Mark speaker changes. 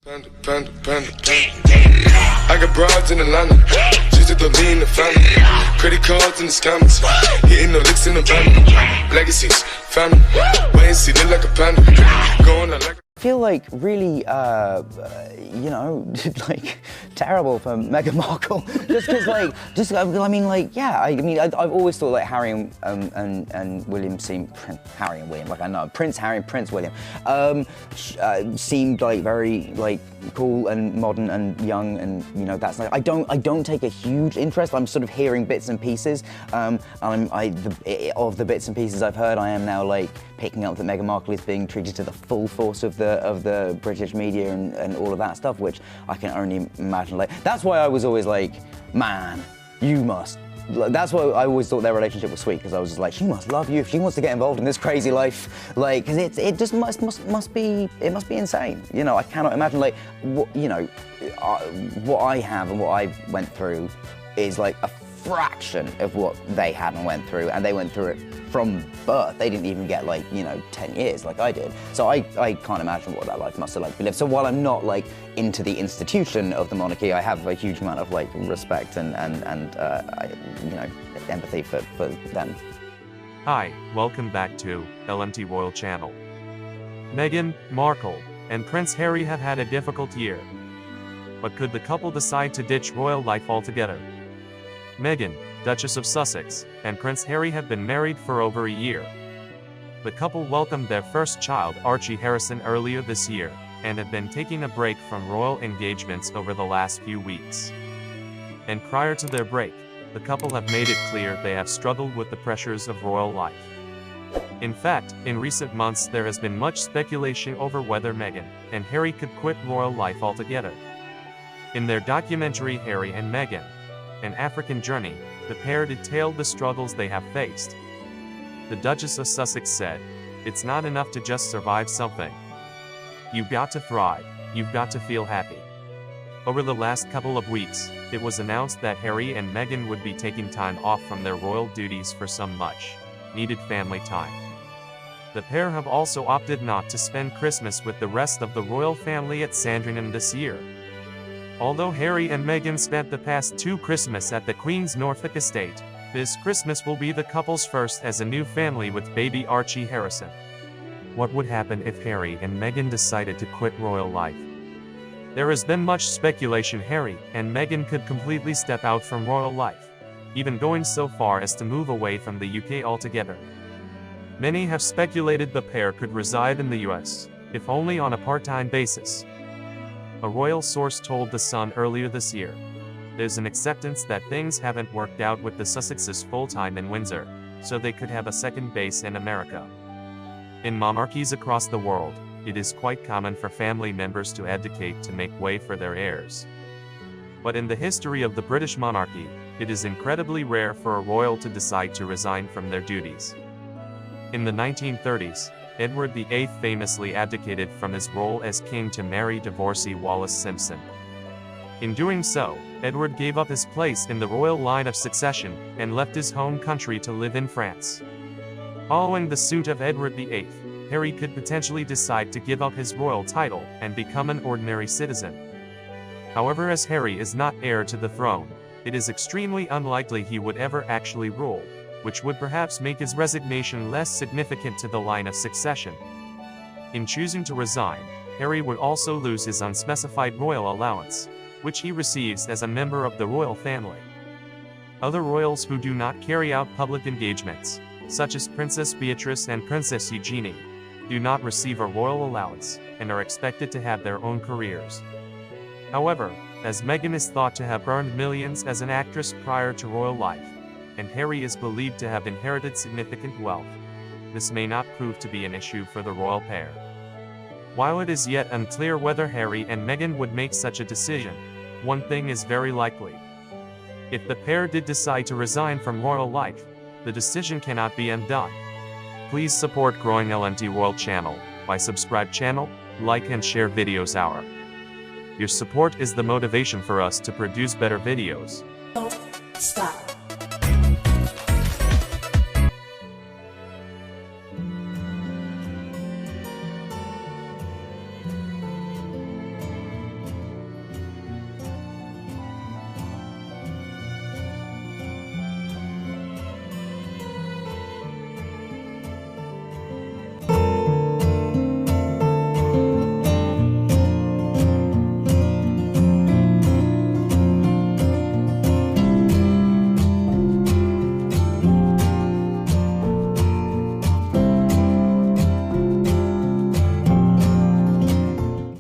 Speaker 1: Panda, panda, panda, panda. I got broads in Atlanta, just at the lean in the family. Credit cards in the scammers, hitting the licks in the van. Legacies, family, wait and see, look like a panda. Going out like
Speaker 2: I feel like really, you know, like terrible for Meghan Markle. Just because, I mean, I've always thought like Harry and William seemed, Harry and William, like I know, Prince Harry and Prince William, seemed like very like cool and modern and young, and you know that's like I don't take a huge interest. I'm sort of hearing bits and pieces, of the bits and pieces I've heard, I am now like picking up that Meghan Markle is being treated to the full force of the British media and all of that stuff, which I can only imagine. Like that's why I was always like, man, you must. That's why I always thought their relationship was sweet, because I was just like, she must love you if she wants to get involved in this crazy life, like, because it just must be insane. You know, I cannot imagine like what what I have and what I went through is like a fraction of what they had and went through, and they went through it from birth. They didn't even get like, you know, 10 years like I did. So I can't imagine what that life must have like been lived. So while I'm not like into the institution of the monarchy, I have a huge amount of like respect and you know, empathy for them.
Speaker 3: Hi, welcome back to LMT Royal Channel. Meghan Markle and Prince Harry have had a difficult year. But could the couple decide to ditch royal life altogether? Meghan, Duchess of Sussex, and Prince Harry have been married for over a year. The couple welcomed their first child, Archie Harrison, earlier this year, and have been taking a break from royal engagements over the last few weeks. And prior to their break, the couple have made it clear they have struggled with the pressures of royal life. In fact, in recent months there has been much speculation over whether Meghan and Harry could quit royal life altogether. In their documentary Harry and Meghan, An African Journey, the pair detailed the struggles they have faced. The Duchess of Sussex said, "It's not enough to just survive something. You've got to thrive, you've got to feel happy." Over the last couple of weeks, it was announced that Harry and Meghan would be taking time off from their royal duties for some much-needed family time. The pair have also opted not to spend Christmas with the rest of the royal family at Sandringham this year. Although Harry and Meghan spent the past 2 Christmas at the Queen's Norfolk estate, this Christmas will be the couple's first as a new family with baby Archie Harrison. What would happen if Harry and Meghan decided to quit royal life? There has been much speculation Harry and Meghan could completely step out from royal life, even going so far as to move away from the UK altogether. Many have speculated the pair could reside in the US, if only on a part-time basis. A royal source told The Sun earlier this year, "There's an acceptance that things haven't worked out with the Sussexes full-time in Windsor, so they could have a second base in America." In monarchies across the world, it is quite common for family members to abdicate to make way for their heirs. But in the history of the British monarchy, it is incredibly rare for a royal to decide to resign from their duties. In the 1930s, Edward VIII famously abdicated from his role as king to marry divorcee Wallis Simpson. In doing so, Edward gave up his place in the royal line of succession and left his home country to live in France. Following the suit of Edward VIII, Harry could potentially decide to give up his royal title and become an ordinary citizen. However, as Harry is not heir to the throne, it is extremely unlikely he would ever actually rule, which would perhaps make his resignation less significant to the line of succession. In choosing to resign, Harry would also lose his unspecified royal allowance, which he receives as a member of the royal family. Other royals who do not carry out public engagements, such as Princess Beatrice and Princess Eugenie, do not receive a royal allowance, and are expected to have their own careers. However, as Meghan is thought to have earned millions as an actress prior to royal life, and Harry is believed to have inherited significant wealth, this may not prove to be an issue for the royal pair. While it is yet unclear whether Harry and Meghan would make such a decision, one thing is very likely. If the pair did decide to resign from royal life, the decision cannot be undone. Please support growing LMT Royal Channel by subscribe channel, like and share videos our. Your support is the motivation for us to produce better videos.
Speaker 4: Don't stop.